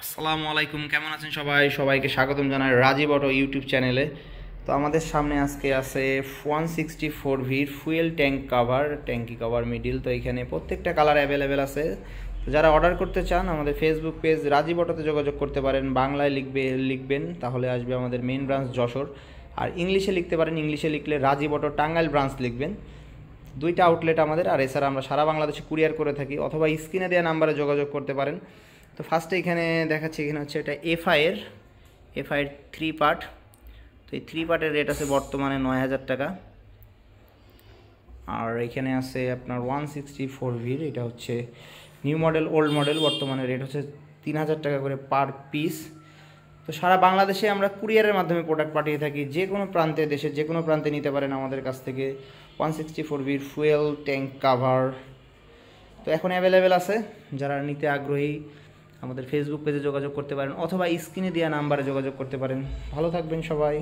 আসসালামু আলাইকুম, কেমন আছেন সবাই? সবাইকে স্বাগতম জানাই রাজীব অটো ইউটিউব চ্যানেলে। তো আমাদের সামনে আজকে আছে 164 ভির ফুয়েল ট্যাঙ্কি কভার মিডিল। তো এখানে প্রত্যেকটা কালার অ্যাভেলেবেল আছে। তো যারা অর্ডার করতে চান আমাদের ফেসবুক পেজ রাজীব অটোতে যোগাযোগ করতে পারেন। বাংলায় লিখবেন তাহলে আসবে আমাদের মেইন ব্রাঞ্চ যশোর, আর ইংলিশে লিখতে পারেন, ইংলিশে লিখলে রাজীব অটো টাঙ্গাইল ব্রাঞ্চ লিখবেন। দুইটা আউটলেট আমাদের, আর এছাড়া আমরা সারা বাংলাদেশে কুরিয়ার করে থাকি, অথবা স্ক্রিনে দেওয়া নাম্বারে যোগাযোগ করতে পারেন। তো ফার্স্টে এখানে দেখাচ্ছি, এখানে হচ্ছে এটা এফআইয়ের 3 পার্ট। তো এই 3 পার্টের রেট আছে বর্তমানে 9,000 টাকা। আর এখানে আছে আপনার 164ভির, এটা হচ্ছে নিউ মডেল ওল্ড মডেল, বর্তমানে রেট হচ্ছে 3,000 টাকা করে পার পিস। তো সারা বাংলাদেশে আমরা কুরিয়ারের মাধ্যমে প্রোডাক্ট পাঠিয়ে থাকি, যে কোনো প্রান্তে, দেশের যে কোনো প্রান্তে নিতে পারেন আমাদের কাছ থেকে 164ভির ফুয়েল ট্যাঙ্ক কাভার। তো এখন অ্যাভেলেবেল আছে, যারা নিতে আগ্রহী আমাদের ফেসবুক পেজে যোগাযোগ করতে পারেন, অথবা স্ক্রিনে দেওয়া নাম্বারে যোগাযোগ করতে পারেন। ভালো থাকবেন সবাই।